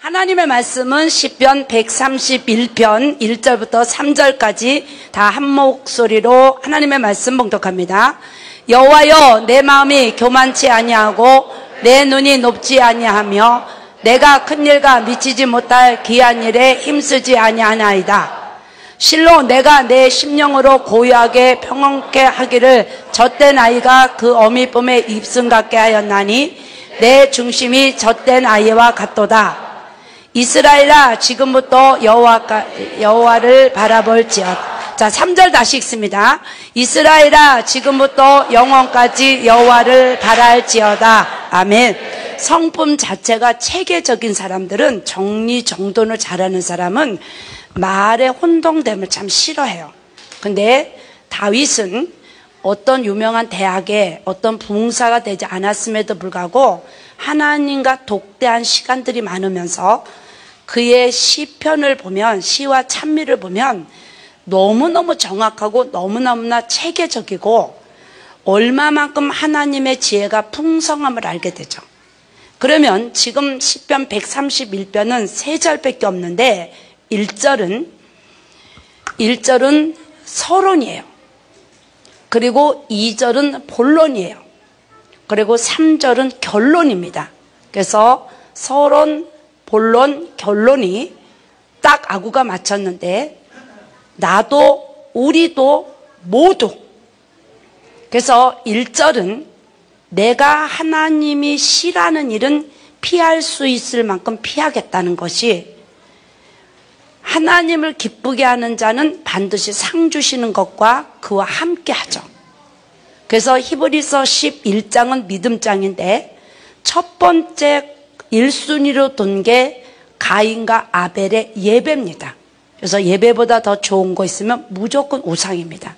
하나님의 말씀은 시편 131편 1절부터 3절까지 다 한 목소리로 하나님의 말씀 봉독합니다. 여호와여, 내 마음이 교만치 아니하고 내 눈이 높지 아니하며 내가 큰 일과 미치지 못할 귀한 일에 힘쓰지 아니하나이다. 실로 내가 내 심령으로 고요하게 평온케 하기를 젖된 아이가 그 어미쁨에 입순 같게 하였나니 내 중심이 젖된 아이와 같도다. 이스라엘아, 지금부터 여호와를 바라볼지어다. 자, 3절 다시 읽습니다. 이스라엘아, 지금부터 영원까지 여호와를 바랄지어다. 아멘. 성품 자체가 체계적인 사람들은, 정리정돈을 잘하는 사람은 말의 혼동됨을 참 싫어해요. 근데 다윗은 어떤 유명한 대학에 어떤 부흥사가 되지 않았음에도 불구하고 하나님과 독대한 시간들이 많으면서 그의 시편을 보면, 시와 찬미를 보면 너무너무 정확하고 너무너무나 체계적이고 얼마만큼 하나님의 지혜가 풍성함을 알게 되죠. 그러면 지금 시편 131편은 3절밖에 없는데 1절은 서론이에요. 그리고 2절은 본론이에요. 그리고 3절은 결론입니다. 그래서 서론, 본론, 결론이 딱 아구가 맞췄는데 나도 우리도 모두, 그래서 1절은 내가 하나님이 싫어하는 일은 피할 수 있을 만큼 피하겠다는 것이, 하나님을 기쁘게 하는 자는 반드시 상 주시는 것과 그와 함께 하죠. 그래서 히브리서 11장은 믿음장인데 첫 번째 1순위로 둔 게 가인과 아벨의 예배입니다. 그래서 예배보다 더 좋은 거 있으면 무조건 우상입니다.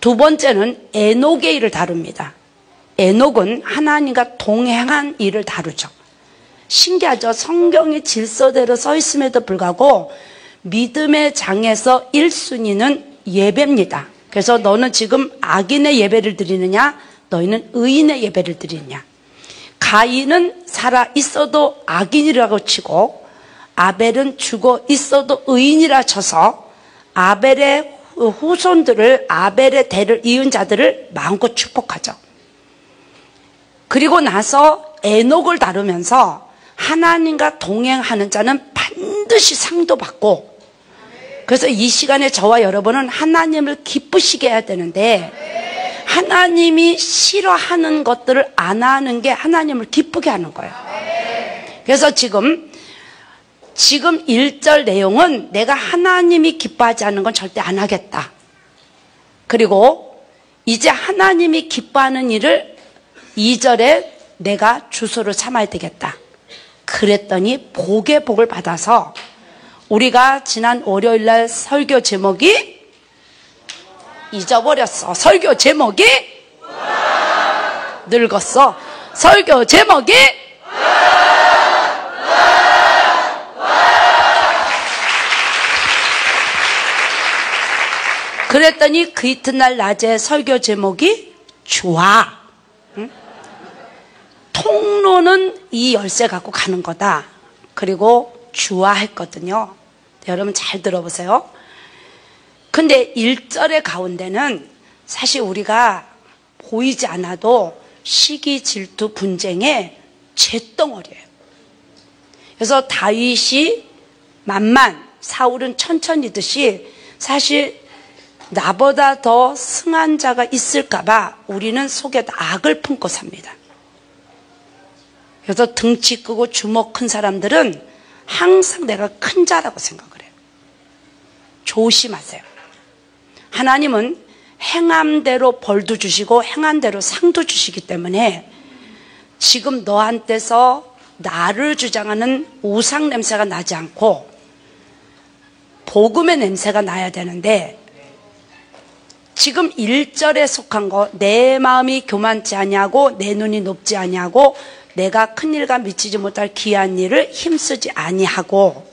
두 번째는 에녹의 일을 다룹니다. 에녹은 하나님과 동행한 일을 다루죠. 신기하죠? 성경의 질서대로 서 있음에도 불구하고 믿음의 장에서 1순위는 예배입니다. 그래서 너는 지금 악인의 예배를 드리느냐, 너희는 의인의 예배를 드리느냐. 가인은 살아 있어도 악인이라고 치고 아벨은 죽어 있어도 의인이라 쳐서 아벨의 후손들을, 아벨의 대를 이은 자들을 마음껏 축복하죠. 그리고 나서 에녹을 다루면서 하나님과 동행하는 자는 반드시 상도 받고, 그래서 이 시간에 저와 여러분은 하나님을 기쁘시게 해야 되는데 하나님이 싫어하는 것들을 안 하는 게 하나님을 기쁘게 하는 거예요. 그래서 지금 1절 내용은 내가 하나님이 기뻐하지 않는 건 절대 안 하겠다. 그리고 이제 하나님이 기뻐하는 일을 2절에 내가 주소를 삼아야 되겠다. 그랬더니 복의 복을 받아서, 우리가 지난 월요일날 설교 제목이 잊어버렸어. 설교 제목이 늙었어. 설교 제목이 그랬더니 그 이튿날 낮에 설교 제목이 좋아. 응? 통로는 이 열쇠 갖고 가는 거다. 그리고 주화했거든요. 여러분 잘 들어보세요. 근데 1절의 가운데는 사실 우리가 보이지 않아도 시기, 질투, 분쟁의 잿덩어리예요. 그래서 다윗이 만만, 사울은 천천히듯이 사실 나보다 더 승한 자가 있을까봐 우리는 속에 악을 품고 삽니다. 그래서 등치 크고 주먹 큰 사람들은 항상 내가 큰 자라고 생각을 해요. 조심하세요. 하나님은 행함대로 벌도 주시고 행함대로 상도 주시기 때문에 지금 너한테서 나를 주장하는 우상 냄새가 나지 않고 복음의 냄새가 나야 되는데, 지금 1절에 속한 거, 내 마음이 교만치 아니하고 내 눈이 높지 아니하고 내가 큰 일과 미치지 못할 귀한 일을 힘쓰지 아니하고,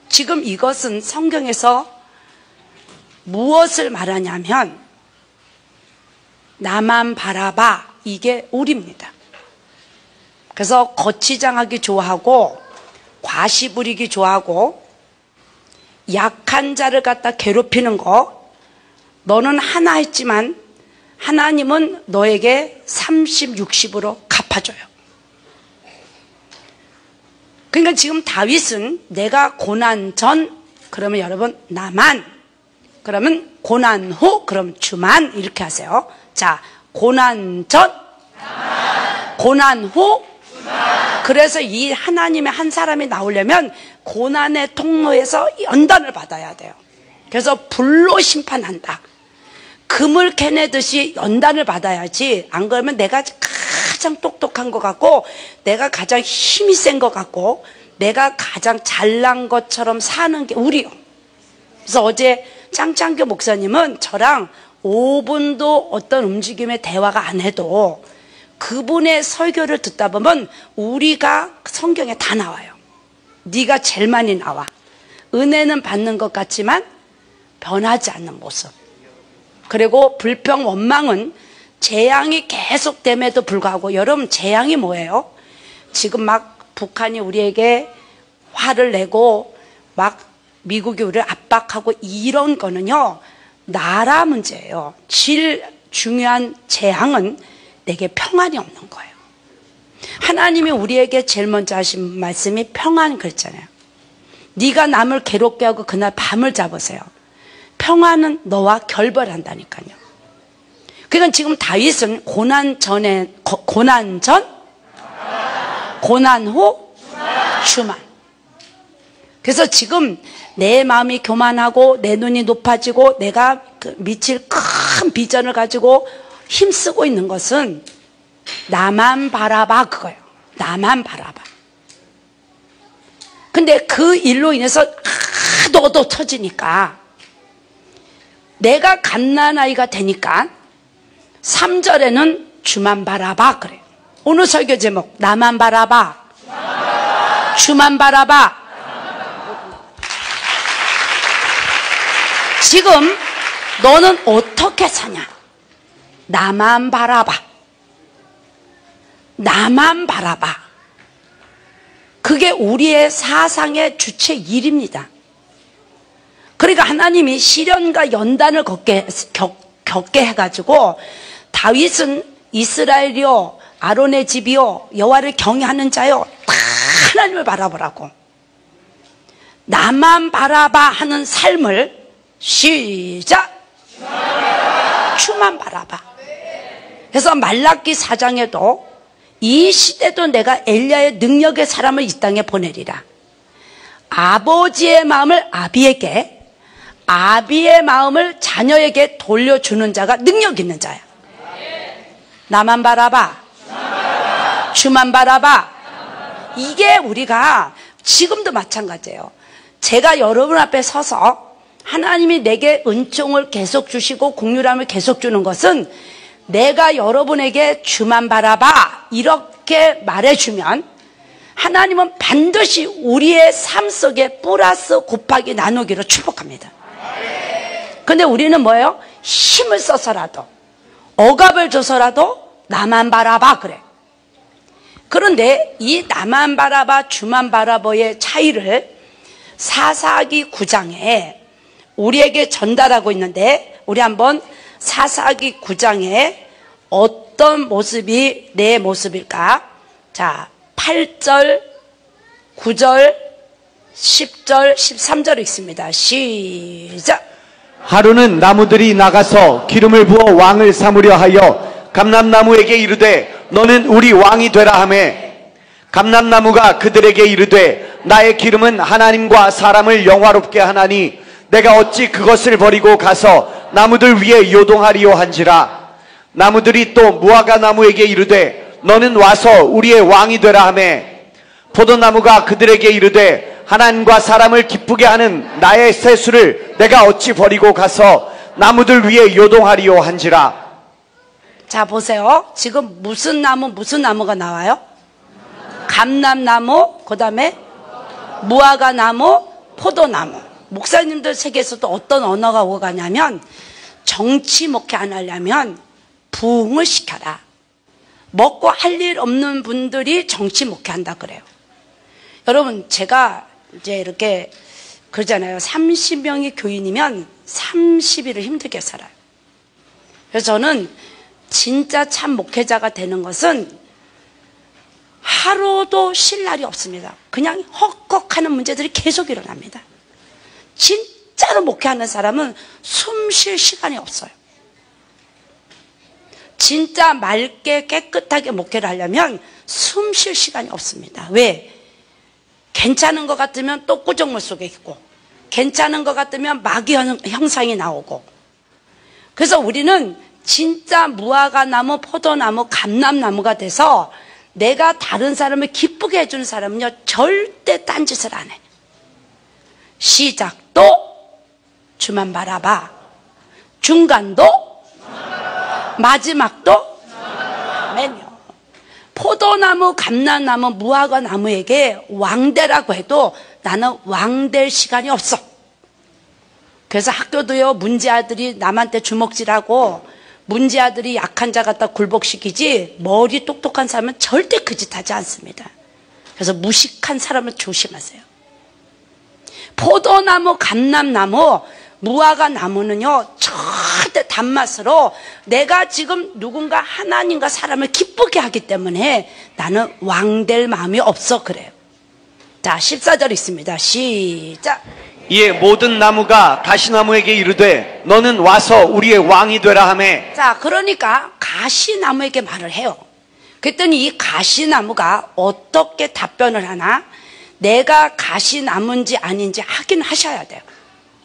지금 이것은 성경에서 무엇을 말하냐면 나만 바라봐, 이게 우리입니다. 그래서 거치장하기 좋아하고 과시 부리기 좋아하고 약한 자를 갖다 괴롭히는 거, 너는 하나 했지만 하나님은 너에게 30, 60으로 갚아줘요. 그러니까 지금 다윗은 내가 고난 전, 그러면 여러분 나만, 그러면 고난 후, 그럼 주만, 이렇게 하세요. 자, 고난 전, 고난 후, 그래서 이 하나님의 한 사람이 나오려면 고난의 통로에서 연단을 받아야 돼요. 그래서 불로 심판한다. 금을 캐내듯이 연단을 받아야지, 안 그러면 내가 가장 똑똑한 것 같고 내가 가장 힘이 센 것 같고 내가 가장 잘난 것처럼 사는 게 우리요. 그래서 어제 짱짱교 목사님은 저랑 5분도 어떤 움직임의 대화가 안 해도 그분의 설교를 듣다 보면 우리가 성경에 다 나와요. 네가 제일 많이 나와. 은혜는 받는 것 같지만 변하지 않는 모습. 그리고 불평 원망은 재앙이 계속됨에도 불구하고, 여러분 재앙이 뭐예요? 지금 막 북한이 우리에게 화를 내고 막 미국이 우리를 압박하고 이런 거는요, 나라 문제예요. 제일 중요한 재앙은 내게 평안이 없는 거예요. 하나님이 우리에게 제일 먼저 하신 말씀이 평안 그랬잖아요. 네가 남을 괴롭게 하고 그날 밤을 잡으세요. 평안은 너와 결별한다니까요. 그러니까 지금 다윗은 고난 전에, 고난 전, 고난 후, 주만. 그래서 지금 내 마음이 교만하고 내 눈이 높아지고 내가 미칠 큰 비전을 가지고 힘쓰고 있는 것은 나만 바라봐, 그거예요. 나만 바라봐. 근데 그 일로 인해서 너도 터지니까 내가 갓난아이가 되니까 3절에는 주만 바라봐 그래요. 오늘 설교 제목 나만 바라봐, 주만 바라봐. 지금 너는 어떻게 사냐? 나만 바라봐, 나만 바라봐. 그게 우리의 사상의 주체 일입니다. 그러니까 하나님이 시련과 연단을 겪게 해가지고 다윗은 이스라엘이요 아론의 집이요 여호와를 경외하는 자요 다 하나님을 바라보라고, 나만 바라봐 하는 삶을 시작, 주만 바라봐. 그래서 말라기 4장에도 이 시대도 내가 엘리야의 능력의 사람을 이 땅에 보내리라. 아버지의 마음을 아비에게, 아비의 마음을 자녀에게 돌려주는 자가 능력 있는 자야. 나만 바라봐, 주만 바라봐. 이게 우리가 지금도 마찬가지예요. 제가 여러분 앞에 서서 하나님이 내게 은총을 계속 주시고 긍휼함을 계속 주는 것은 내가 여러분에게 주만 바라봐 이렇게 말해주면 하나님은 반드시 우리의 삶 속에 플러스 곱하기 나누기로 축복합니다. 근데 우리는 뭐예요? 힘을 써서라도 억압을 줘서라도 나만 바라봐 그래. 그런데 이 나만 바라봐 주만 바라봐의 차이를 사사기 9장에 우리에게 전달하고 있는데, 우리 한번 사사기 9장에 어떤 모습이 내 모습일까? 자, 8절, 9절, 10절, 13절 읽습니다. 시작. 하루는 나무들이 나가서 기름을 부어 왕을 삼으려 하여 감람나무에게 이르되 너는 우리 왕이 되라 하매, 감람나무가 그들에게 이르되 나의 기름은 하나님과 사람을 영화롭게 하나니 내가 어찌 그것을 버리고 가서 나무들 위에 요동하리요 한지라. 나무들이 또 무화과 나무에게 이르되 너는 와서 우리의 왕이 되라 하매, 포도나무가 그들에게 이르되 하나님과 사람을 기쁘게 하는 나의 세수를 내가 어찌 버리고 가서 나무들 위에 요동하리요 한지라. 자, 보세요. 지금 무슨 나무가 나와요? 감람나무, 그 다음에 무화과 나무, 포도나무. 목사님들 세계에서도 어떤 언어가 오고 가냐면, 정치 목회 안 하려면 부흥을 시켜라. 먹고 할 일 없는 분들이 정치 목회한다 그래요. 여러분, 제가 이제 이렇게 그러잖아요. 30명이 교인이면 30일을 힘들게 살아요. 그래서 저는 진짜 참 목회자가 되는 것은 하루도 쉴 날이 없습니다. 그냥 헉헉하는 문제들이 계속 일어납니다. 진짜로 목회하는 사람은 숨 쉴 시간이 없어요. 진짜 맑게 깨끗하게 목회를 하려면 숨 쉴 시간이 없습니다. 왜? 괜찮은 것 같으면 또 꾸정물 속에 있고, 괜찮은 것 같으면 마귀 형상이 나오고. 그래서 우리는 진짜 무화과나무, 포도나무, 감람나무가 돼서 내가 다른 사람을 기쁘게 해주는 사람은요, 절대 딴짓을 안 해. 시작도 주만 바라봐. 중간도 마지막도 아멘요. 포도나무, 감람나무, 무화과나무에게 왕대라고 해도 나는 왕될 시간이 없어. 그래서 학교도요, 문제아들이 남한테 주먹질하고 문제아들이 약한 자 갖다 굴복시키지 머리 똑똑한 사람은 절대 그 짓 하지 않습니다. 그래서 무식한 사람을 조심하세요. 포도나무, 감람나무, 무화과나무는요, 절대 단맛으로 내가 지금 누군가 하나님과 사람을 기쁘게 하기 때문에 나는 왕될 마음이 없어 그래요. 자, 14절 있습니다. 시작. 이에 모든 나무가 가시나무에게 이르되 너는 와서 우리의 왕이 되라 하매. 자, 그러니까 가시나무에게 말을 해요. 그랬더니 이 가시나무가 어떻게 답변을 하나? 내가 가시나무인지 아닌지 확인하셔야 돼요.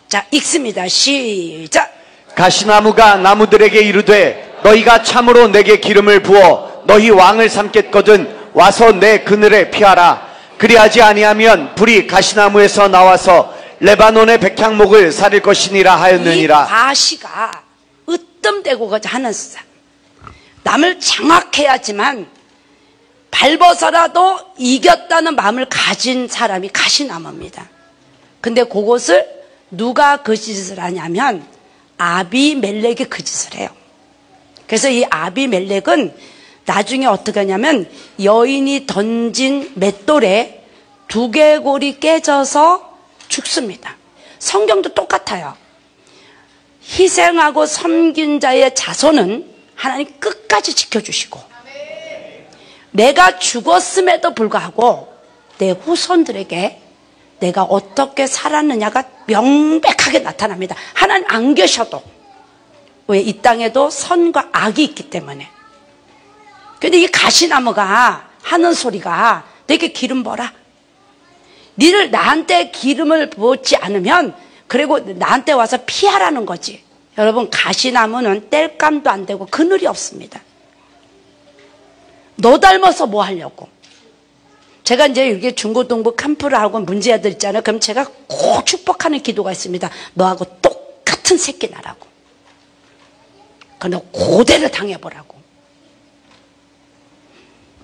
자, 읽습니다. 시작. 가시나무가 나무들에게 이르되 너희가 참으로 내게 기름을 부어 너희 왕을 삼겠거든 와서 내 그늘에 피하라. 그리하지 아니하면 불이 가시나무에서 나와서 레바논의 백향목을 사릴 것이니라 하였느니라. 이 가시가 으뜸대고 하는 사람, 남을 장악해야지만 밟아서라도 이겼다는 마음을 가진 사람이 가시나무입니다. 근데 그것을 누가 그 짓을 하냐면 아비멜렉이 그 짓을 해요. 그래서 이 아비멜렉은 나중에 어떻게 하냐면 여인이 던진 맷돌에 두개골이 깨져서 죽습니다. 성경도 똑같아요. 희생하고 섬긴 자의 자손은 하나님 끝까지 지켜주시고, 내가 죽었음에도 불구하고 내 후손들에게 내가 어떻게 살았느냐가 명백하게 나타납니다. 하나님 안 계셔도. 왜? 이 땅에도 선과 악이 있기 때문에. 근데 이 가시나무가 하는 소리가 내게 기름 부어라. 니를 나한테 기름을 부었지 않으면 그리고 나한테 와서 피하라는 거지. 여러분, 가시나무는 뗄감도 안 되고 그늘이 없습니다. 너 닮아서 뭐 하려고. 제가 이제 이렇게 중고등부 캠프를 하고 문제아들 있잖아요. 그럼 제가 꼭 축복하는 기도가 있습니다. 너하고 똑같은 새끼 나라고. 너 고대를 당해보라고.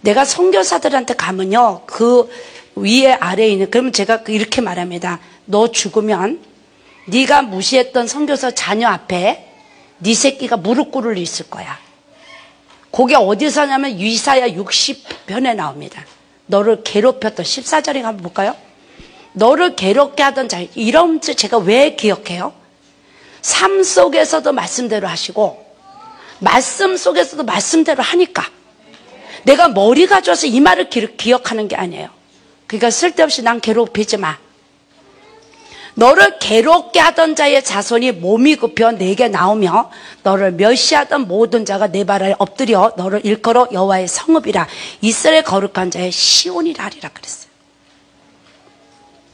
내가 선교사들한테 가면요, 그 위에 아래에 있는, 그러면 제가 이렇게 말합니다. 너 죽으면 네가 무시했던 선교사 자녀 앞에 네 새끼가 무릎 꿇을 일 있을 거야. 그게 어디서냐면 이사야 60편에 나옵니다. 너를 괴롭혔던 14절에 한번 볼까요? 너를 괴롭게 하던 자, 이런 제가 왜 기억해요? 삶 속에서도 말씀대로 하시고 말씀 속에서도 말씀대로 하니까. 내가 머리가 좋아서 이 말을 기억하는 게 아니에요. 그러니까 쓸데없이 난 괴롭히지 마. 너를 괴롭게 하던 자의 자손이 몸이 굽혀 내게 나오며 너를 멸시하던 모든 자가 내 발 아래 엎드려 너를 일컬어 여호와의 성읍이라 이스라엘 거룩한 자의 시온이라 하리라 그랬어요.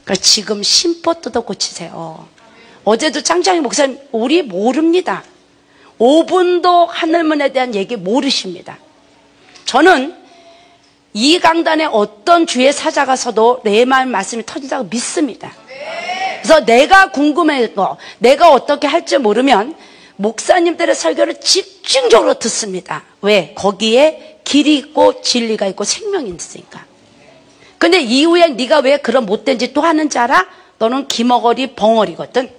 그러니까 지금 심포 뜯어 고치세요. 어제도 짱짱이 목사님, 우리 모릅니다. 5분도 하늘문에 대한 얘기 모르십니다. 저는 이 강단에 어떤 주의 사자가 서도 내 말 말씀이 터진다고 믿습니다. 그래서 내가 궁금해서 내가 어떻게 할지 모르면 목사님들의 설교를 집중적으로 듣습니다. 왜? 거기에 길이 있고 진리가 있고 생명이 있으니까. 근데 이후에 네가 왜 그런 못된 짓 또 하는지 알아? 너는 기머거리 벙어리거든.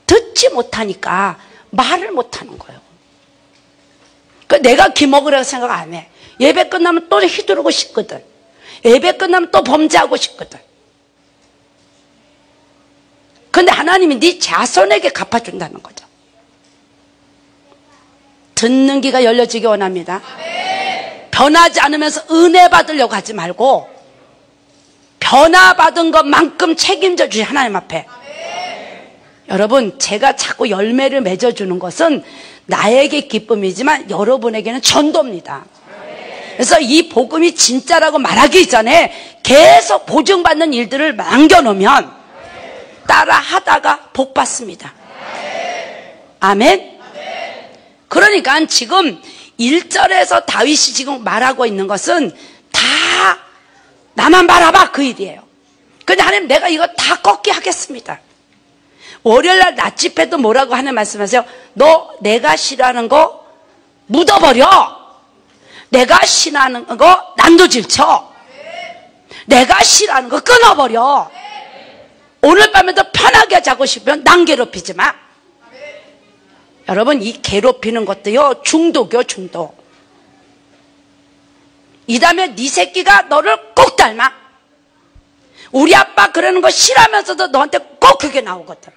듣지 못하니까 말을 못하는 거예요. 그러니까 내가 기머거리라고 생각 안 해. 예배 끝나면 또 휘두르고 싶거든. 예배 끝나면 또 범죄하고 싶거든. 근데 하나님이 네 자손에게 갚아준다는 거죠. 듣는 귀가 열려지기 원합니다. 변하지 않으면서 은혜 받으려고 하지 말고 변화받은 것만큼 책임져 주신 하나님 앞에. 여러분, 제가 자꾸 열매를 맺어주는 것은 나에게 기쁨이지만 여러분에게는 전도입니다. 그래서 이 복음이 진짜라고 말하기 전에 계속 보증받는 일들을 남겨놓으면 따라 하다가 복 받습니다. 아멘? 그러니까 지금 1절에서 다윗이 지금 말하고 있는 것은 다 나만 바라봐 그 일이에요. 근데 하나님, 내가 이거 다 꺾게 하겠습니다. 월요일날 낮 집회도 뭐라고 하는 말씀하세요? 너 내가 싫어하는 거 묻어버려. 내가 싫어하는 거 난도질쳐. 내가 싫어하는 거 끊어버려. 오늘 밤에도 편하게 자고 싶으면 난 괴롭히지 마. 여러분, 이 괴롭히는 것도요 중독이요, 중독. 이 다음에 네 새끼가 너를 꼭 닮아. 우리 아빠 그러는 거 싫어하면서도 너한테 꼭 그게 나오거든.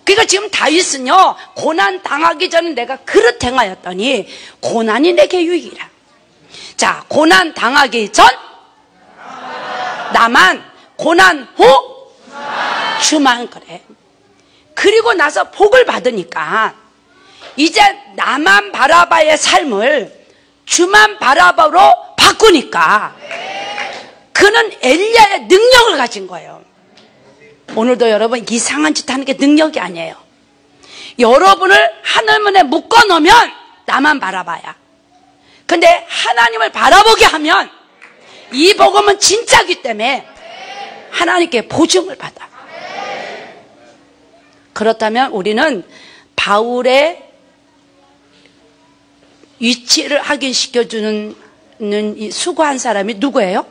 그러니까 지금 다윗은요, 고난 당하기 전에 내가 그릇 행하였더니 고난이 내게 유익이라. 자, 고난 당하기 전 나만, 고난 후 주만. 그래. 그리고 나서 복을 받으니까 이제 나만 바라봐의 삶을 주만 바라봐로 바꾸니까 그는 엘리야의 능력을 가진 거예요. 오늘도 여러분, 이상한 짓 하는 게 능력이 아니에요. 여러분을 하늘문에 묶어놓으면 나만 바라봐야. 근데 하나님을 바라보게 하면 이 복음은 진짜기 때문에 하나님께 보증을 받아. 그렇다면 우리는 바울의 위치를 확인시켜주는 이 수고한 사람이 누구예요?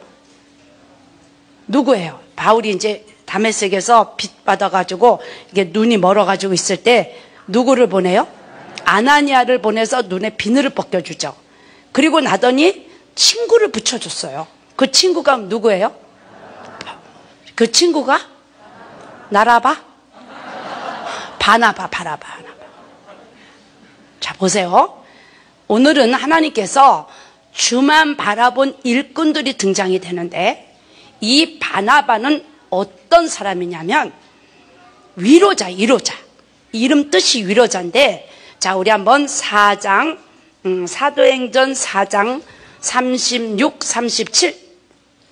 누구예요? 바울이 이제 다메섹에서 빚 받아가지고 이게 눈이 멀어가지고 있을 때 누구를 보내요? 아나니아를 보내서 눈에 비늘을 벗겨주죠. 그리고 나더니 친구를 붙여줬어요. 그 친구가 누구예요? 그 친구가 나라바? 바나바. 자, 보세요. 오늘은 하나님께서 주만 바라본 일꾼들이 등장이 되는데, 이 바나바는 어떤 사람이냐면 위로자. 이름 뜻이 위로자인데, 자, 우리 한번 사도행전 4장 36, 37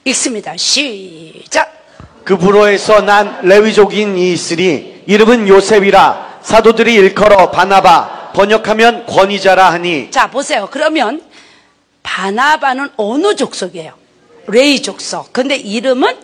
읽습니다. 시작. 그 부로에서 난 레위족인이 있으니 이름은 요셉이라 사도들이 일컬어 바나바, 번역하면 권위자라 하니. 자, 보세요. 그러면 바나바는 어느 족속이에요? 레위 족속. 근데 이름은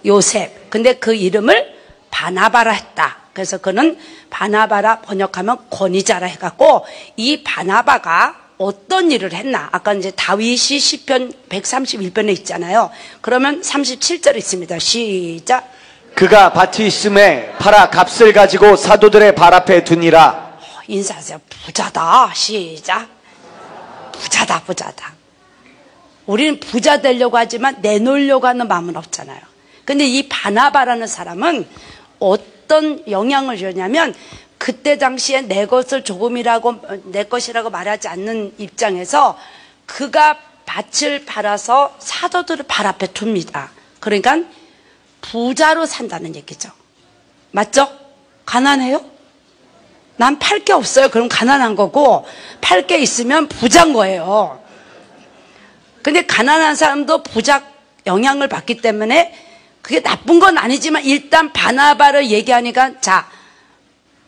요셉. 근데 그 이름을 바나바라 했다. 그래서 그는 바나바라 번역하면 권위자라 해갖고, 이 바나바가 어떤 일을 했나? 아까 이제 다윗이 시편 131편에 있잖아요. 그러면 37절 있습니다. 시작. 그가 밭이 있음에 팔아 값을 가지고 사도들의 발 앞에 두니라. 인사하세요. 부자다. 시작. 부자다. 우리는 부자 되려고 하지만 내놓으려고 하는 마음은 없잖아요. 근데 이 바나바라는 사람은 어떤 영향을 줬냐면, 그때 당시에 내 것을 조금이라고, 내 것이라고 말하지 않는 입장에서 그가 밭을 팔아서 사도들을 발 앞에 둡니다. 그러니까 부자로 산다는 얘기죠. 맞죠? 가난해요? 난 팔 게 없어요. 그럼 가난한 거고, 팔 게 있으면 부자인 거예요. 근데 가난한 사람도 부자 영향을 받기 때문에 그게 나쁜 건 아니지만, 일단 바나바를 얘기하니까, 자,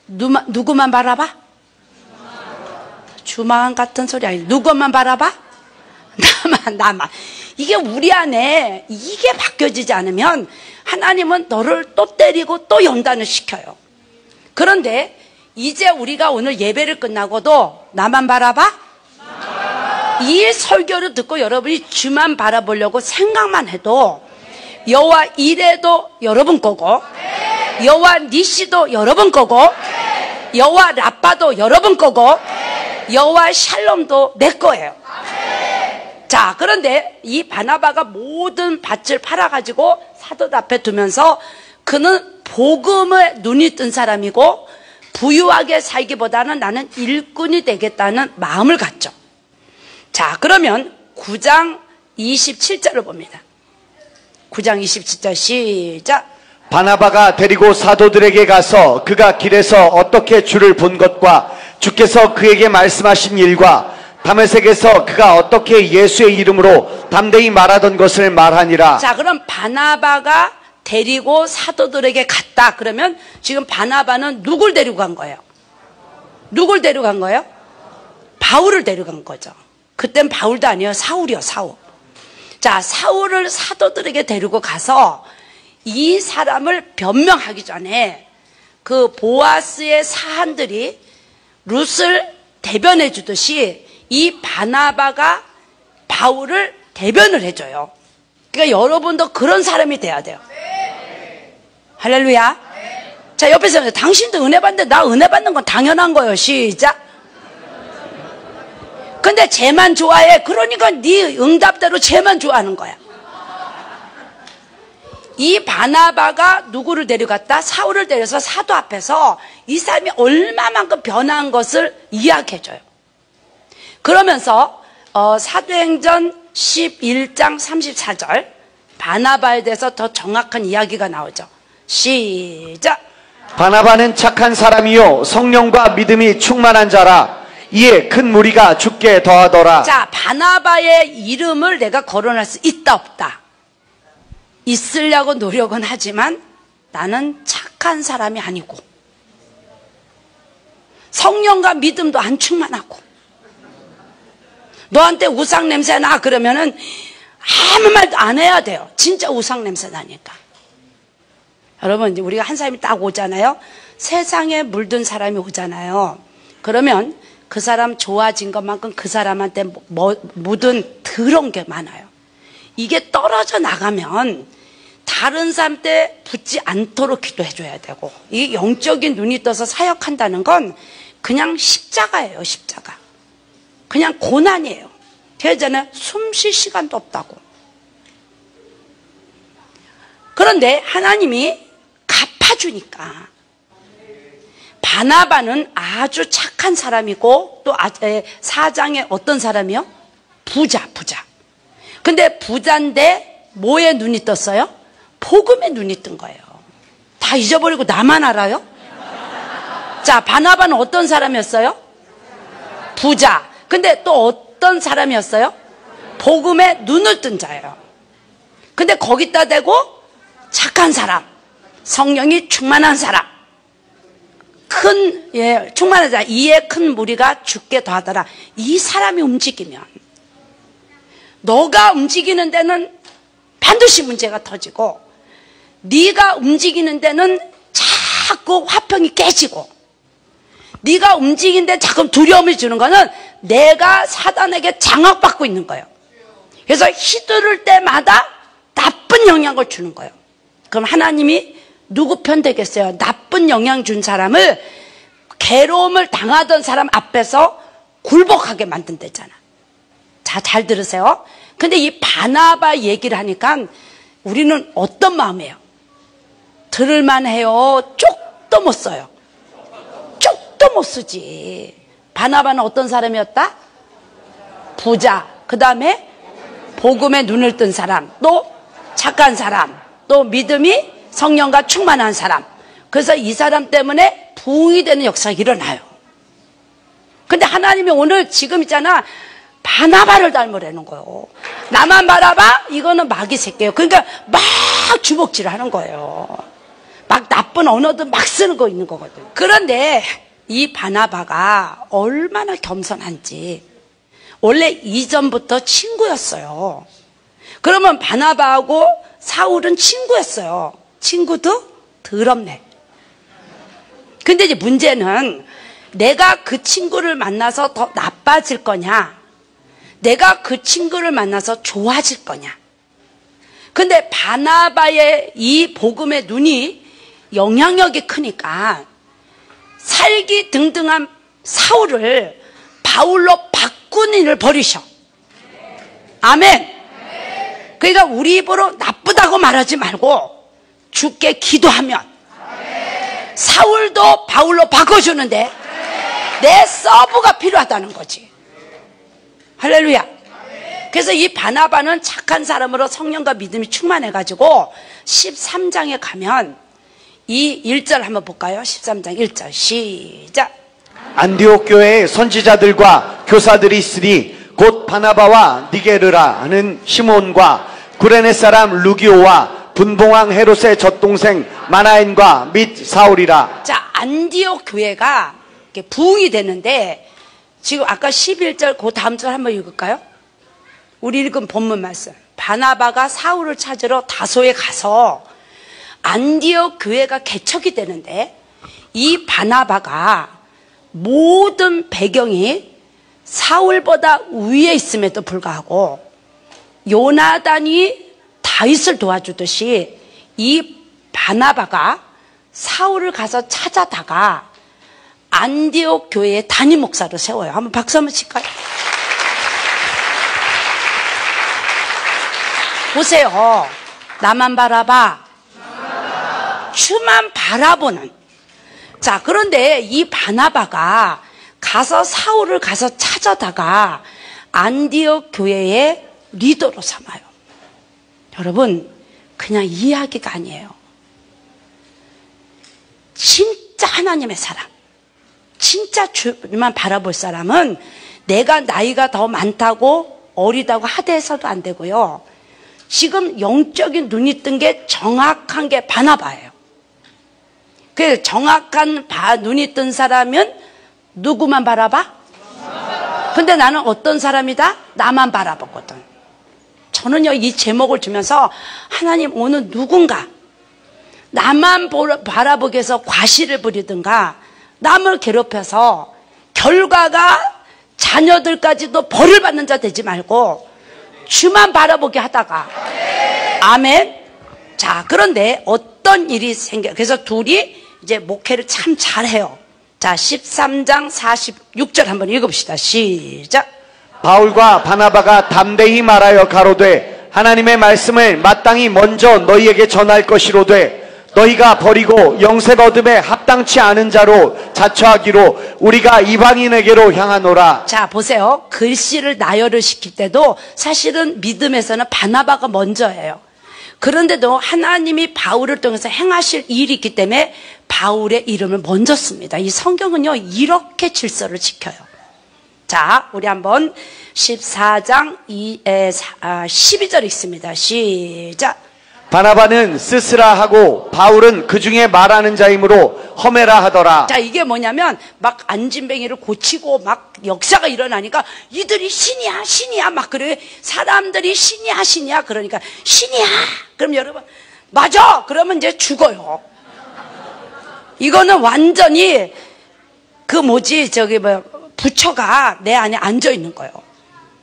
누구만 바라봐? 주만 같은 소리 아니지. 누구만 바라봐? 나만. 이게 우리 안에 이게 바뀌어지지 않으면 하나님은 너를 또 때리고 또 연단을 시켜요. 그런데 이제 우리가 오늘 예배를 끝나고도 나만 바라봐? 이 설교를 듣고 여러분이 주만 바라보려고 생각만 해도 여호와 이레도 여러분 거고, 여호와 니시도 여러분 거고, 여호와 라빠도 여러분 거고, 여호와 샬롬도 내 거예요. 자, 자, 그런데 이 바나바가 모든 밭을 팔아가지고 사도들 앞에 두면서 그는 복음에 눈이 뜬 사람이고 부유하게 살기보다는 나는 일꾼이 되겠다는 마음을 갖죠. 자, 그러면 9장 27절을 봅니다. 9장 27절 시작. 바나바가 데리고 사도들에게 가서 그가 길에서 어떻게 주를 본 것과 주께서 그에게 말씀하신 일과 다메섹에서 그가 어떻게 예수의 이름으로 담대히 말하던 것을 말하니라. 자, 그럼 바나바가 데리고 사도들에게 갔다. 그러면 지금 바나바는 누굴 데리고 간 거예요? 누굴 데리고 간 거예요? 바울을 데려간 거죠. 그땐 바울도 아니에요. 사울이요, 사울. 자, 사울을 사도들에게 데리고 가서 이 사람을 변명하기 전에 그 보아스의 사한들이 룻을 대변해 주듯이 이 바나바가 바울을 대변을 해줘요. 그러니까 여러분도 그런 사람이 돼야 돼요. 할렐루야. 자, 옆에서 당신도 은혜 받는데 나 은혜 받는 건 당연한 거예요. 시작. 근데 쟤만 좋아해. 그러니까 네 응답대로 쟤만 좋아하는 거야. 이 바나바가 누구를 데려갔다? 사울을 데려서 사도 앞에서 이 사람이 얼마만큼 변한 것을 이야기해줘요. 그러면서 사도행전 11장 34절 바나바에 대해서 더 정확한 이야기가 나오죠. 시작. 바나바는 착한 사람이요 성령과 믿음이 충만한 자라. 이에 큰 무리가 죽게 더하더라. 자, 바나바의 이름을 내가 거론할 수 있다 없다? 있으려고 노력은 하지만 나는 착한 사람이 아니고 성령과 믿음도 안 충만하고 너한테 우상 냄새 나 그러면은 아무 말도 안 해야 돼요. 진짜 우상 냄새 나니까. 여러분, 이제 우리가 한 사람이 딱 오잖아요. 세상에 물든 사람이 오잖아요. 그러면 그 사람 좋아진 것만큼 그 사람한테 묻은 더러운 게 많아요. 이게 떨어져 나가면 다른 사람 때 붙지 않도록 기도해줘야 되고, 이 영적인 눈이 떠서 사역한다는 건 그냥 십자가예요. 십자가. 그냥 고난이에요. 그러잖아요. 숨 쉴 시간도 없다고. 그런데 하나님이 갚아주니까 바나바는 아주 착한 사람이고 또 4장에 어떤 사람이요? 부자. 근데 부자인데 뭐에 눈이 떴어요? 복음에 눈이 뜬 거예요. 다 잊어버리고 나만 알아요? 자, 바나바는 어떤 사람이었어요? 부자. 근데 또 어떤 사람이었어요? 복음에 눈을 뜬 자예요. 근데 거기다 대고 착한 사람, 성령이 충만한 사람, 충만한 자, 이에 큰 무리가 죽게 더하더라. 이 사람이 움직이면 너가 움직이는 데는 반드시 문제가 터지고 네가 움직이는 데는 자꾸 화평이 깨지고 네가 움직이는 데 자꾸 두려움을 주는 거는 내가 사단에게 장악받고 있는 거예요. 그래서 휘두를 때마다 나쁜 영향을 주는 거예요. 그럼 하나님이 누구 편 되겠어요? 나쁜 영향 준 사람을 괴로움을 당하던 사람 앞에서 굴복하게 만든댔잖아. 자, 잘 들으세요. 근데 이 바나바 얘기를 하니까 우리는 어떤 마음이에요? 들을만 해요? 쪽도 못 써요. 쪽도 못 쓰지. 바나바는 어떤 사람이었다? 부자. 그 다음에 복음에 눈을 뜬 사람, 또 착한 사람, 또 믿음이 성령과 충만한 사람. 그래서 이 사람 때문에 부흥이 되는 역사가 일어나요. 근데 하나님이 오늘 지금 있잖아, 바나바를 닮으라는 거예요. 나만 바라봐? 이거는 마귀 새끼예요. 그러니까 막 주먹질을 하는 거예요. 막 나쁜 언어도 막 쓰는 거 있는 거거든. 그런데 이 바나바가 얼마나 겸손한지, 원래 이전부터 친구였어요. 그러면 바나바하고 사울은 친구였어요. 친구도 더럽네. 근데 이제 문제는 내가 그 친구를 만나서 더 나빠질 거냐, 내가 그 친구를 만나서 좋아질 거냐. 근데 바나바의 이 복음의 눈이 영향력이 크니까 살기 등등한 사울을 바울로 바꾼 일을 벌이셔. 아멘. 그러니까 우리 입으로 나쁘다고 말하지 말고 주께 기도하면 사울도 바울로 바꿔주는데 내 서브가 필요하다는 거지. 할렐루야. 그래서 이 바나바는 착한 사람으로 성령과 믿음이 충만해가지고 13장에 가면 이 1절 한번 볼까요? 13장 1절 시작. 안디옥 교회에 선지자들과 교사들이 있으니 곧 바나바와 니게르라 하는 시몬과 구레네 사람 루기오와 분봉왕 헤롯의 젖동생 마나엔과 및 사울이라. 자, 안디옥 교회가 이렇게 부흥이 되는데 지금 아까 11절 그 다음 절 한번 읽을까요? 우리 읽은 본문 말씀. 바나바가 사울을 찾으러 다소에 가서 안디옥 교회가 개척이 되는데 이 바나바가 모든 배경이 사울보다 위에 있음에도 불구하고 요나단이 다윗을 도와주듯이 이 바나바가 사울을 가서 찾아다가 안디옥 교회의 단임 목사로 세워요. 한번 박수 한번 칠까요? 보세요. 나만 바라봐. 주만 바라보는. 자, 그런데 이 바나바가 가서 사울을 가서 찾아다가 안디옥 교회의 리더로 삼아요. 여러분, 그냥 이야기가 아니에요. 진짜 하나님의 사람, 진짜 주만 바라볼 사람은 내가 나이가 더 많다고 어리다고 하대해서도 안 되고요. 지금 영적인 눈이 뜬 게 정확한 게 바나바예요. 그 정확한 눈이 뜬 사람은 누구만 바라봐? 근데 나는 어떤 사람이다? 나만 바라보거든. 저는요, 이 제목을 주면서 하나님 오늘 누군가 나만 바라보게 해서 과시를 부리든가 남을 괴롭혀서 결과가 자녀들까지도 벌을 받는 자 되지 말고 주만 바라보게 하다가 아멘. 자, 그런데 어떤 일이 그래서 둘이 이제 목회를 참 잘해요. 자, 13장 46절 한번 읽읍시다. 시작. 바울과 바나바가 담대히 말하여 가로되 하나님의 말씀을 마땅히 먼저 너희에게 전할 것이로되 너희가 버리고 영생 얻음에 합당치 않은 자로 자처하기로 우리가 이방인에게로 향하노라. 자, 보세요. 글씨를 나열을 시킬 때도 사실은 믿음에서는 바나바가 먼저예요. 그런데도 하나님이 바울을 통해서 행하실 일이 있기 때문에 바울의 이름을 먼저 씁니다. 이 성경은요, 이렇게 질서를 지켜요. 자, 우리 한번 14장 12절 있습니다. 시작. 바나바는 스스라 하고 바울은 그 중에 말하는 자이므로 허메라 하더라. 자, 이게 뭐냐면 막 안진뱅이를 고치고 막 역사가 일어나니까 이들이 신이야 신이야 막 그래. 사람들이 신이야 그러니까 신이야. 그럼 여러분 맞아. 그러면 이제 죽어요. 이거는 완전히 그 부처가 내 안에 앉아 있는 거예요.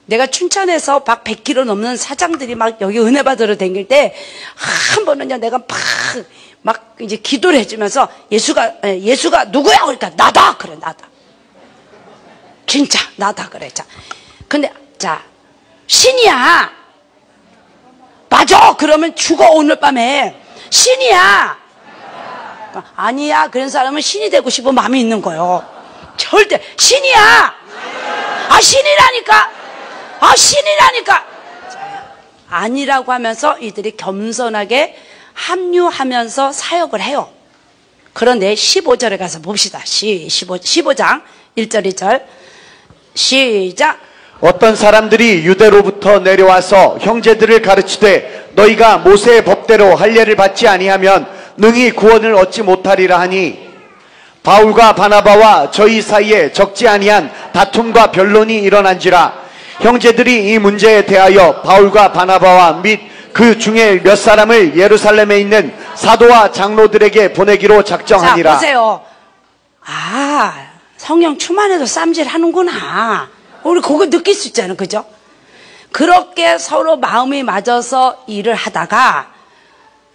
내가 춘천에서 막 100km 넘는 사장들이 막 여기 은혜 받으러 다닐 때 한 번은요 내가 막 이제 기도를 해주면서 예수가 누구야? 그러니까 나다 그래. 나다. 진짜 나다 그래. 자, 근데 자 신이야. 맞아. 그러면 죽어 오늘 밤에. 신이야. 아니야. 그런 사람은 신이 되고 싶은 마음이 있는 거예요. 절대 신이야. 아 신이라니까. 아 신이라니까. 아니라고 하면서 이들이 겸손하게 합류하면서 사역을 해요. 그런데 15절에 가서 봅시다. 15장 1절 2절 시작. 어떤 사람들이 유대로부터 내려와서 형제들을 가르치되 너희가 모세의 법대로 할례를 받지 아니하면 능히 구원을 얻지 못하리라 하니 바울과 바나바와 저희 사이에 적지 아니한 다툼과 변론이 일어난지라. 형제들이 이 문제에 대하여 바울과 바나바와 및 그 중에 몇 사람을 예루살렘에 있는 사도와 장로들에게 보내기로 작정하니라. 자, 보세요. 아, 성령 충만해도 쌈질 하는구나. 우리 그거 느낄 수 있잖아요. 그죠? 그렇게 서로 마음이 맞아서 일을 하다가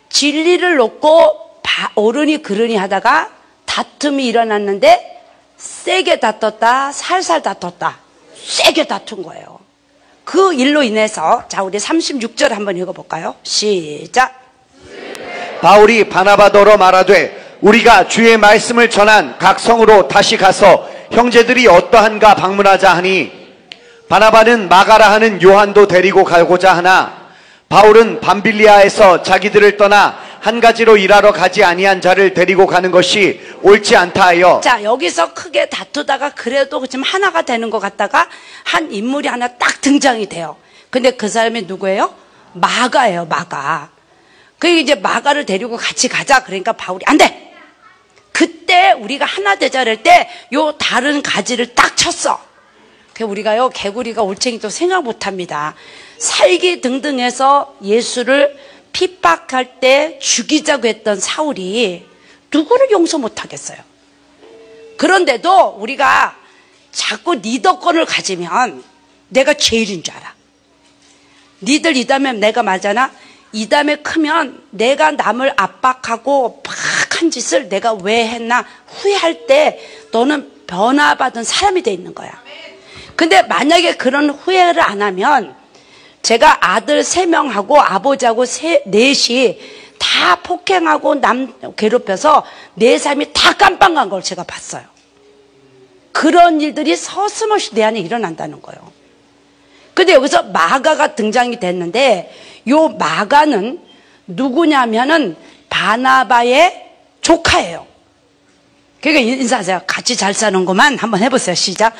진리를 놓고 어른이 그러니 하다가 다툼이 일어났는데 세게 다퉜다 살살 다퉜다 세게 다툰 거예요. 그 일로 인해서 자 우리 36절 한번 읽어볼까요? 시작. 바울이 바나바더러 말하되 우리가 주의 말씀을 전한 각 성으로 다시 가서 형제들이 어떠한가 방문하자 하니 바나바는 마가라 하는 요한도 데리고 가고자 하나 바울은 밤빌리아에서 자기들을 떠나 한 가지로 일하러 가지 아니한 자를 데리고 가는 것이 옳지 않다 하여. 자, 여기서 크게 다투다가 그래도 지금 하나가 되는 것 같다가 한 인물이 하나 딱 등장이 돼요. 근데 그 사람이 누구예요? 마가예요. 마가. 그리고 이제 마가를 데리고 같이 가자. 그러니까 바울이 안 돼. 그때 우리가 하나 되자 그럴 때 요 다른 가지를 딱 쳤어. 우리가요 개구리가 올챙이도 생각 못합니다. 살기 등등해서 예수를 핍박할 때 죽이자고 했던 사울이 누구를 용서 못하겠어요. 그런데도 우리가 자꾸 리더권을 가지면 내가 제일인 줄 알아. 니들 이 다음에 내가 말잖아. 이 다음에 크면 내가 남을 압박하고 팍한 짓을 내가 왜 했나 후회할 때 너는 변화받은 사람이 돼 있는 거야. 근데 만약에 그런 후회를 안 하면 제가 아들 3명하고 아버지하고 넷이 다 폭행하고 남 괴롭혀서 내 삶이 다 깜빵간 걸 제가 봤어요. 그런 일들이 서슴없이 내 안에 일어난다는 거예요. 근데 여기서 마가가 등장이 됐는데 요 마가는 누구냐면은 바나바의 조카예요. 그러니까 인사하세요. 같이 잘 사는구만. 한번 해보세요. 시작.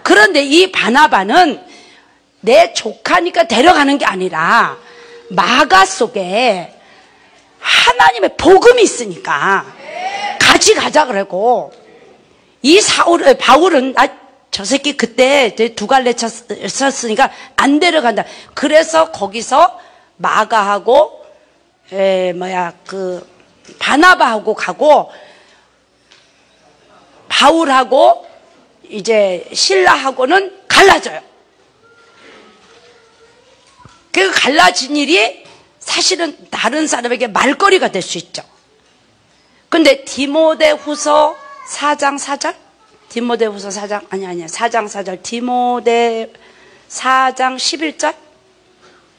그런데 이 바나바는 내 조카니까 데려가는 게 아니라 마가 속에 하나님의 복음이 있으니까 같이 가자 그러고 이 바울은 저 새끼 그때 두 갈래 쳤으니까 안 데려간다. 그래서 거기서 마가하고 바나바하고 가고 바울하고 이제 신라하고는 갈라져요. 그 갈라진 일이 사실은 다른 사람에게 말거리가 될 수 있죠. 근데 디모데후서 4장 4절? 디모데후서 4장 아니야 4장 4절 디모데 4장 11절?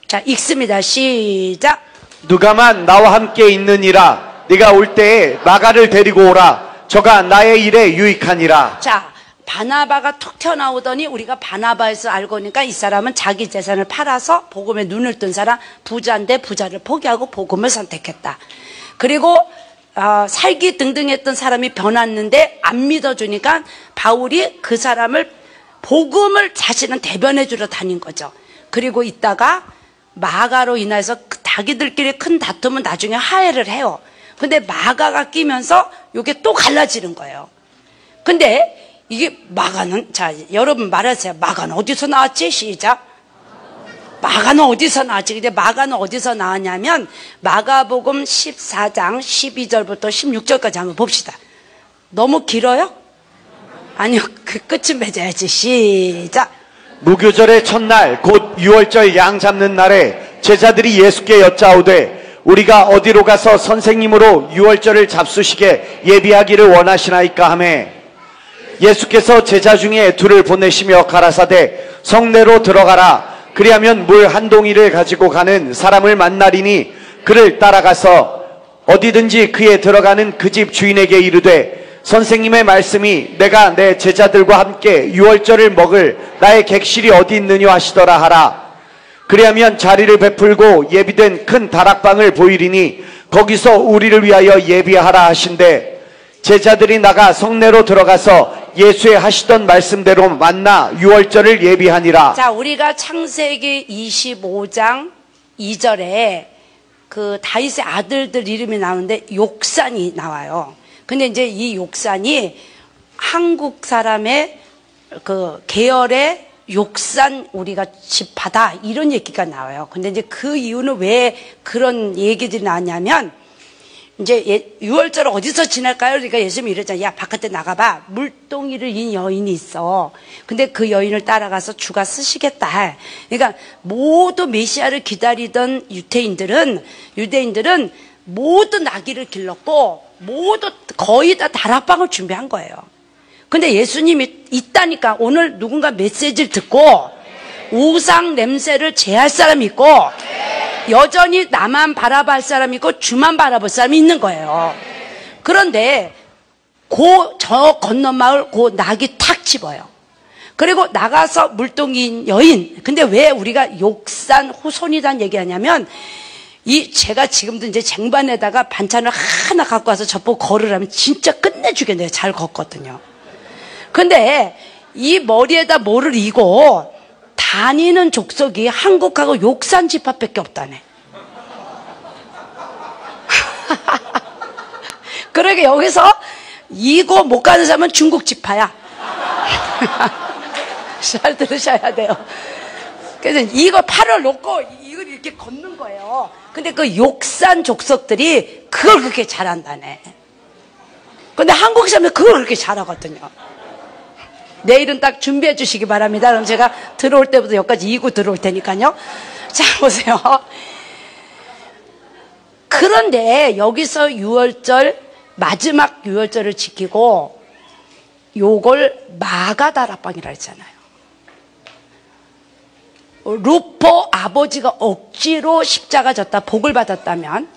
자 읽습니다. 시작. 누가만 나와 함께 있느니라 네가 올 때에 마가를 데리고 오라 저가 나의 일에 유익하니라. 자 바나바가 툭 튀어나오더니 우리가 바나바에서 알고 보니까 이 사람은 자기 재산을 팔아서 복음에 눈을 뜬 사람, 부자인데 부자를 포기하고 복음을 선택했다. 그리고 살기 등등했던 사람이 변했는데 안 믿어주니까 바울이 그 사람을 복음을 자신은 대변해 주러 다닌 거죠. 그리고 있다가 마가로 인해서 자기들끼리 큰 다툼은 나중에 화해를 해요. 근데 마가가 끼면서 이게 또 갈라지는 거예요. 근데 이게 마가는, 자, 여러분 말하세요. 마가는 어디서 나왔지? 시작. 마가는 어디서 나왔지? 근데 마가는 어디서 나왔냐면, 마가복음 14장 12절부터 16절까지 한번 봅시다. 너무 길어요? 아니요, 그 끝은 맺어야지. 시작. 무교절의 첫날, 곧 6월절 양 잡는 날에 제자들이 예수께 여짜오되, 우리가 어디로 가서 선생님으로 6월절을 잡수시게 예비하기를 원하시나이까 하매, 예수께서 제자 중에 둘을 보내시며 가라사대 성내로 들어가라. 그리하면 물 한 동이를 가지고 가는 사람을 만나리니 그를 따라가서 어디든지 그에 들어가는 그 집 주인에게 이르되 선생님의 말씀이 내가 내 제자들과 함께 6월절을 먹을 나의 객실이 어디 있느냐 하시더라 하라. 그리하면 자리를 베풀고 예비된 큰 다락방을 보이리니 거기서 우리를 위하여 예비하라 하신대. 제자들이 나가 성내로 들어가서 예수의 하시던 말씀대로 만나 6월절을 예비하니라. 자, 우리가 창세기 25장 2절에 그 다윗의 아들들 이름이 나오는데 욕산이 나와요. 근데 이제 이 욕산이 한국 사람의 그 계열의 욕산 우리가 집하다 이런 얘기가 나와요. 근데 이제 그 이유는 왜 그런 얘기들이 나왔냐면 이제 6월절 어디서 지낼까요? 그러니까 예수님이 이러잖아요. 야, 바깥에 나가봐. 물동이를 인 여인이 있어. 근데 그 여인을 따라가서 주가 쓰시겠다. 그러니까 모두 메시아를 기다리던 유대인들은 모두 나귀를 길렀고 모두 거의 다 다락방을 준비한 거예요. 근데 예수님이 있다니까 오늘 누군가 메시지를 듣고 우상 냄새를 제할 사람이 있고 여전히 나만 바라볼 사람이 있고 주만 바라볼 사람이 있는 거예요. 그런데 저 건너 마을 낙이 탁 집어요. 그리고 나가서 물동이인 여인. 근데 왜 우리가 욕산 후손이란 얘기하냐면 제가 지금도 이제 쟁반에다가 반찬을 하나 갖고 와서 저보고 걸으라면 진짜 끝내주겠네요. 잘 걷거든요. 근데 이 머리에다 뭐를 이고 다니는 족속이 한국하고 욕산 집합밖에 없다네. 그러게 여기서 이고 못 가는 사람은 중국 지파야. 잘 들으셔야 돼요. 그래서 이거 팔을 놓고 이걸 이렇게 걷는 거예요. 근데 그 욕산 족속들이 그걸 그렇게 잘한다네. 근데 한국 사람은 그걸 그렇게 잘하거든요. 내일은 딱 준비해 주시기 바랍니다. 그럼 제가 들어올 때부터 여기까지 이고 들어올 테니까요. 자, 보세요. 그런데 여기서 유월절, 마지막 유월절을 지키고 요걸 마가다락방이라 했잖아요. 루포 아버지가 억지로 십자가 졌다 복을 받았다면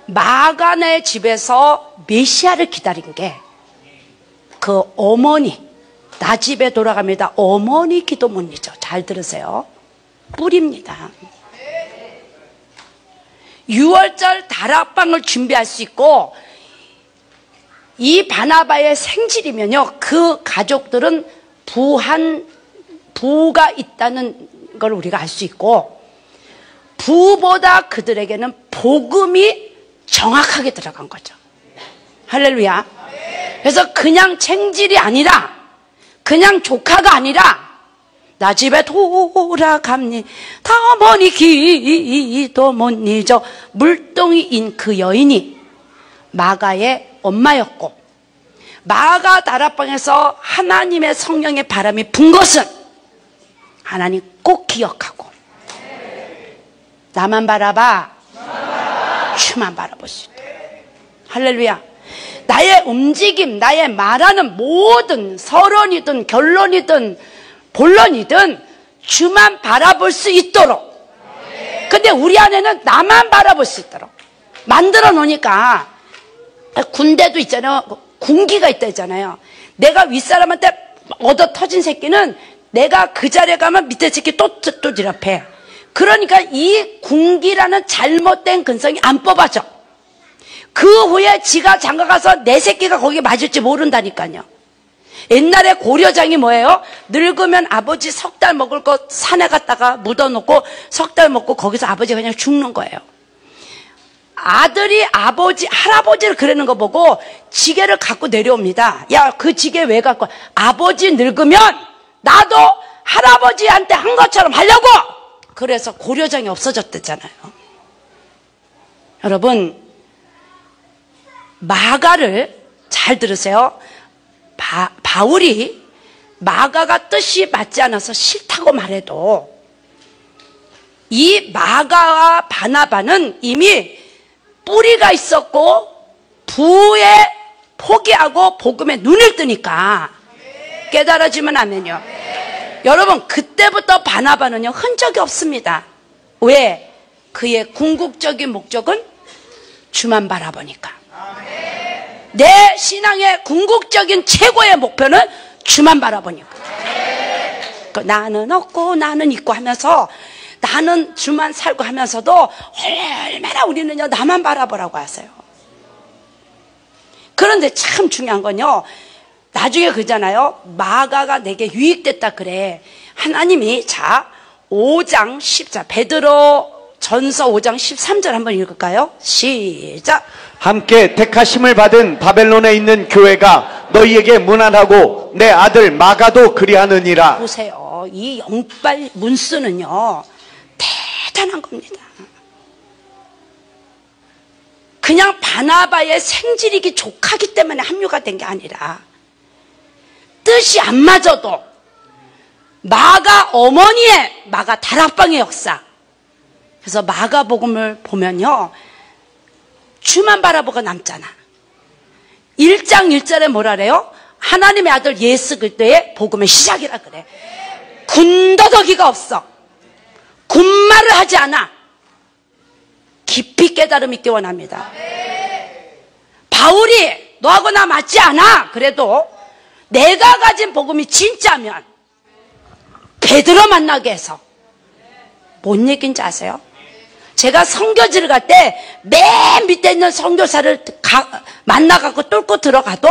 마가네 집에서 메시아를 기다린 게 그 어머니, 나 집에 돌아갑니다. 어머니 기도문이죠. 잘 들으세요. 뿌립니다. 유월절 다락방을 준비할 수 있고 이 바나바의 생질이면요, 그 가족들은 부가 있다는 걸 우리가 알 수 있고 부보다 그들에게는 복음이 정확하게 들어간 거죠. 할렐루야. 그래서 그냥 챙질이 아니라 그냥 조카가 아니라 나 집에 돌아갑니다. 어머니 기도 못 잊어. 물동이인 그 여인이 마가의 엄마였고 마가 다락방에서 하나님의 성령의 바람이 분 것은 하나님 꼭 기억하고 나만 바라봐 주만 바라볼 수 있다. 할렐루야. 나의 움직임, 나의 말하는 모든 서론이든 결론이든 본론이든 주만 바라볼 수 있도록. 근데 우리 안에는 나만 바라볼 수 있도록 만들어 놓으니까 군대도 있잖아요. 군기가 있다 했잖아요. 내가 윗사람한테 얻어 터진 새끼는 내가 그 자리에 가면 밑에 새끼 또 지랍해. 그러니까 이 군기라는 잘못된 근성이 안 뽑아져. 그 후에 지가 장가가서 내 새끼가 거기에 맞을지 모른다니까요. 옛날에 고려장이 뭐예요? 늙으면 아버지 석 달 먹을 거 산에 갔다가 묻어놓고 석 달 먹고 거기서 아버지가 그냥 죽는 거예요. 아들이 할아버지를 그러는 거 보고 지게를 갖고 내려옵니다. 야, 그 지게 왜 갖고 와? 아버지 늙으면 나도 할아버지한테 한 것처럼 하려고! 그래서 고려장이 없어졌댔잖아요. 여러분, 마가를 잘 들으세요. 바울이 마가가 뜻이 맞지 않아서 싫다고 말해도 이 마가와 바나바는 이미 뿌리가 있었고 부에 포기하고 복음에 눈을 뜨니까 깨달아지면 아멘요. 여러분, 그때부터 바나바는요 흔적이 없습니다. 왜? 그의 궁극적인 목적은 주만 바라보니까. 내 신앙의 궁극적인 최고의 목표는 주만 바라보니까. 나는 없고 나는 있고 하면서 나는 주만 살고 하면서도 얼마나 우리는요 나만 바라보라고 하세요. 그런데 참 중요한 건요, 나중에 그러잖아요. 마가가 내게 유익됐다 그래. 하나님이 5장 14 베드로 전서 5장 13절 한번 읽을까요? 시작. 함께 택하심을 받은 바벨론에 있는 교회가 너희에게 문안하고 내 아들 마가도 그리하느니라. 보세요. 이 영빨 문수는요 대단한 겁니다. 그냥 바나바의 생질이기 족하기 때문에 합류가 된 게 아니라 뜻이 안 맞아도 마가 어머니의 마가 다락방의 역사. 그래서 마가복음을 보면요 주만 바라보고 남잖아. 1장 1절에 뭐라 그래요? 하나님의 아들 예수 그리스도의 복음의 시작이라 그래. 군더더기가 없어. 군말을 하지 않아. 깊이 깨달음 있기 원합니다. 바울이 너하고 나 맞지 않아. 그래도 내가 가진 복음이 진짜면 베드로 만나게 해서 뭔 얘기인지 아세요? 제가 선교지를 갈 때 맨 밑에 있는 선교사를 만나갖고 뚫고 들어가도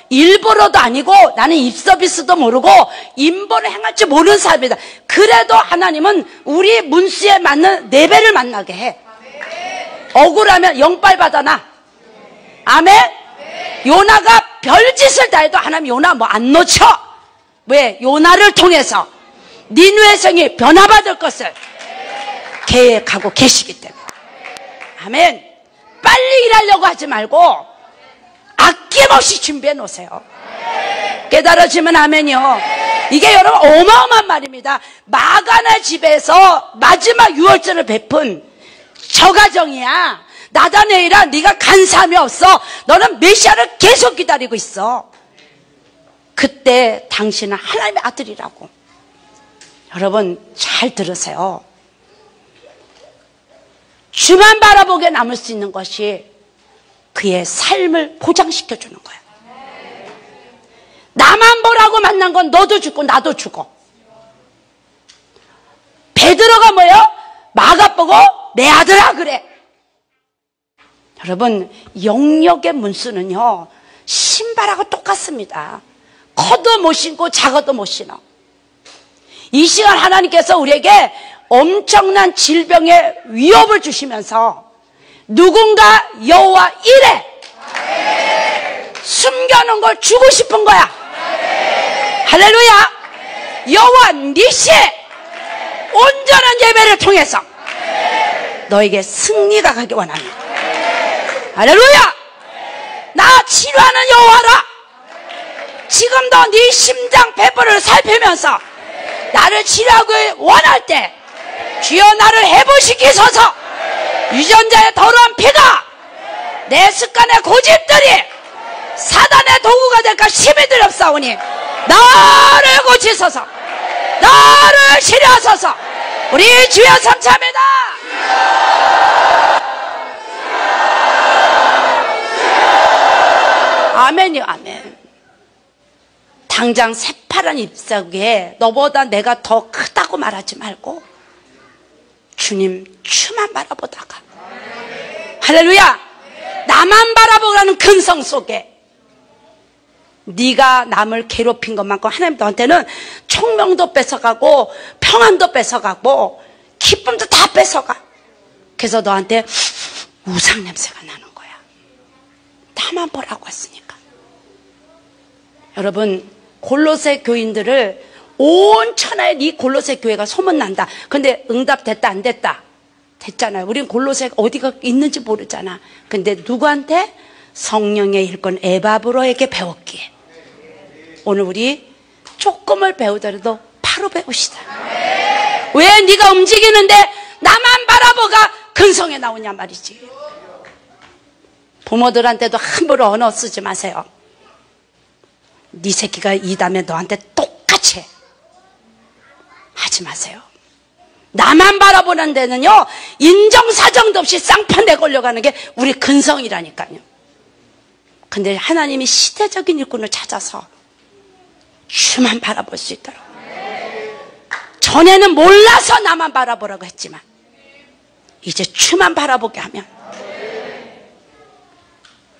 일본어도 아니고 나는 입서비스도 모르고 인본을 행할 줄 모르는 사람이다. 그래도 하나님은 우리 문수에 맞는 레벨을 만나게 해. 억울하면 영빨 받아놔. 아멘? 요나가 별짓을 다 해도 하나님 요나 뭐 안 놓쳐. 왜? 요나를 통해서 니느웨 성이 변화받을 것을 계획하고 계시기 때문에. 아멘. 빨리 일하려고 하지 말고 아낌없이 준비해 놓으세요. 깨달아지면 아멘이요. 이게 여러분 어마어마한 말입니다. 마가네 집에서 마지막 유월절을 베푼 저 가정이야. 나다네일아, 네가 간사함이 없어. 너는 메시아를 계속 기다리고 있어. 그때 당신은 하나님의 아들이라고. 여러분 잘 들으세요. 주만 바라보게 남을 수 있는 것이 그의 삶을 보장시켜 주는 거야. 나만 보라고 만난 건 너도 죽고 나도 죽어. 베드로가 뭐예요? 마가 보고 내 아들아 그래. 여러분 영역의 문수는요 신발하고 똑같습니다. 커도 못 신고 작아도 못 신어. 이 시간 하나님께서 우리에게 엄청난 질병의 위협을 주시면서 누군가 여호와 이래 숨겨놓은 걸 주고 싶은 거야. 할렐루야. 여호와 니시 온전한 예배를 통해서 너에게 승리가 가기 원합니다. 할렐루야. 나 치료하는 여호와라. 지금도 네 심장 배부를 살피면서 나를 치료하기 원할 때 주여 나를 회복시키소서. 유전자의 더러운 피가 내 습관의 고집들이 사단의 도구가 될까 힘이 들었사오니 나를 고치소서. 나를 치료하소서. 우리 주여 삼참이다. 아멘이요. 아멘. 당장 새파란 잎사귀에 너보다 내가 더 크다고 말하지 말고 주님 주만 바라보다가 할렐루야. 나만 바라보라는 근성 속에 네가 남을 괴롭힌 것만큼 하나님 너한테는 총명도 뺏어가고 평안도 뺏어가고 기쁨도 다 뺏어가. 그래서 너한테 우상 냄새가 나는 거야. 나만 보라고 했으니까. 여러분 골로새 교인들을 온 천하에 네 골로새 교회가 소문난다. 근데 응답됐다 안 됐다? 됐잖아요. 우린 골로새 어디가 있는지 모르잖아. 근데 누구한테? 성령의 일꾼 에바브로에게 배웠기에 오늘 우리 조금을 배우더라도 바로 배우시다. 왜 네가 움직이는데 나만 바라보가 근성에 나오냐 말이지. 부모들한테도 함부로 언어 쓰지 마세요. 네 새끼가 이다음에 너한테 똑같이 해. 하지 마세요. 나만 바라보는 데는요 인정사정도 없이 쌍판 내걸려가는 게 우리 근성이라니까요. 근데 하나님이 시대적인 일꾼을 찾아서 주만 바라볼 수 있도록. 전에는 몰라서 나만 바라보라고 했지만 이제 주만 바라보게 하면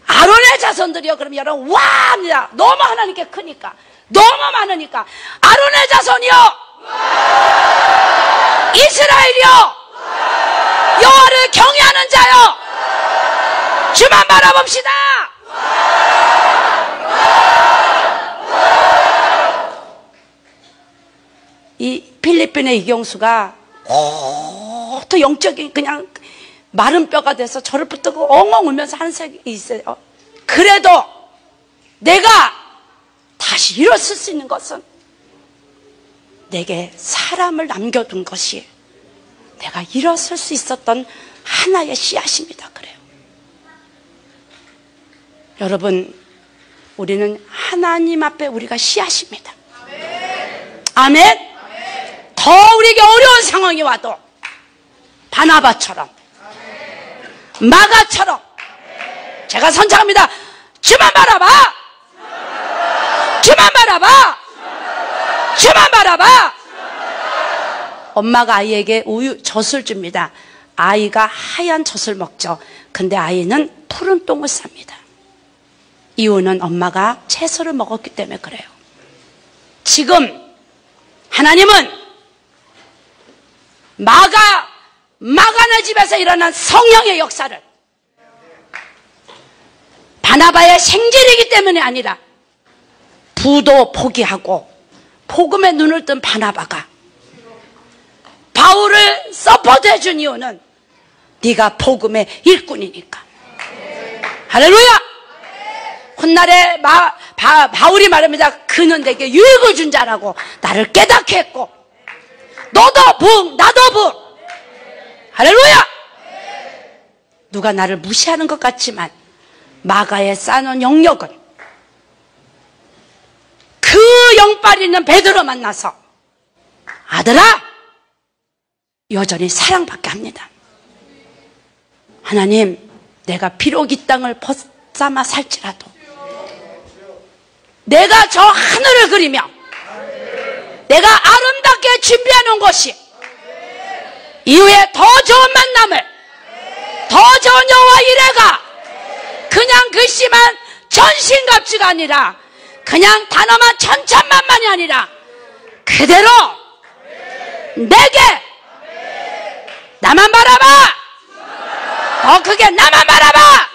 아론의 자손들이요. 그럼 여러분 와 합니다. 너무 하나님께 크니까 너무 많으니까 아론의 자손이요 이스라엘이요 여호와를 경외하는 자요 주만 바라봅시다. 이 필리핀의 이경수가 또 영적인 그냥 마른 뼈가 돼서 저를 붙들고 엉엉 울면서 하는 색이 있어요. 그래도 내가 다시 일어설 수 있는 것은 내게 사람을 남겨둔 것이 내가 일어설 수 있었던 하나의 씨앗입니다. 그래요. 여러분 우리는 하나님 앞에 우리가 씨앗입니다. 아멘. 더 우리에게 어려운 상황이 와도 바나바처럼, 마가처럼 제가 선창합니다. 주만 바라봐! 주만 바라봐! 주만 바라봐! 엄마가 아이에게 젖을 줍니다. 아이가 하얀 젖을 먹죠. 근데 아이는 푸른 똥을 쌉니다. 이유는 엄마가 채소를 먹었기 때문에 그래요. 지금 하나님은 마가네 집에서 일어난 성령의 역사를 바나바의 생질이기 때문에 아니라 부도 포기하고 복음에 눈을 뜬 바나바가 바울을 서포트해 준 이유는 네가 복음의 일꾼이니까. 할렐루야! 훗날에 바울이 말합니다. 그는 내게 유익을 준 자라고 나를 깨닫게 했고 너도 부흥 나도 부흥. 할렐루야! 누가 나를 무시하는 것 같지만 마가에 쌓아놓은 영역은 그 영빨 있는 베드로 만나서 아들아 여전히 사랑받게 합니다. 하나님, 내가 비록 이 땅을 벗삼아 살지라도 내가 저 하늘을 그리며 내가 아름답게 준비해놓은 것이 이후에 더 좋은 만남을, 더 좋은 여호와 이레가 그냥 글씨만 전신갑주가 아니라 그냥 단어만 천천만만이 아니라 그대로 내게 나만 바라봐! 더 크게 나만 바라봐!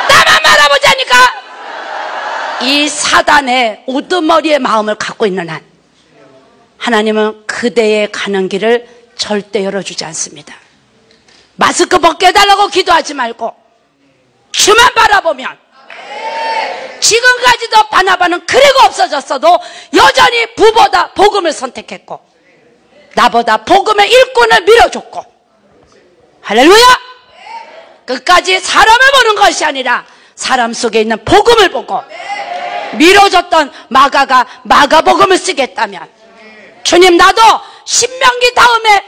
나만 바라보자니까! 이 사단의 우두머리의 마음을 갖고 있는 한 하나님은 그대의 가는 길을 절대 열어주지 않습니다. 마스크 벗게 해달라고 기도하지 말고 주만 바라보면 지금까지도 바나바는 그리고 없어졌어도 여전히 부보다 복음을 선택했고 나보다 복음의 일꾼을 밀어줬고 할렐루야! 끝까지 사람을 보는 것이 아니라 사람 속에 있는 복음을 보고 밀어줬던 마가가 마가복음을 쓰겠다면 주님 나도 신명기 다음에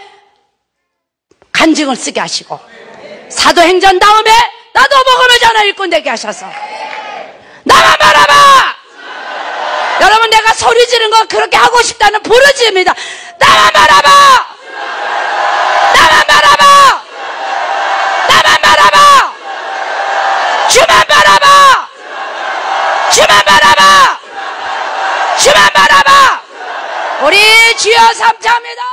간증을 쓰게 하시고 사도행전 다음에 나도 복음을 전하 일꾼 되게 하셔서 나만 바라봐! 여러분 내가 소리 지르는 거 그렇게 하고 싶다는 부르짖습니다. 나만 바라봐! 나만 바라봐! 나만 바라봐! 주만 바라봐! 주만 바라봐! 주만 바라봐! 우리 주여 삼창합니다.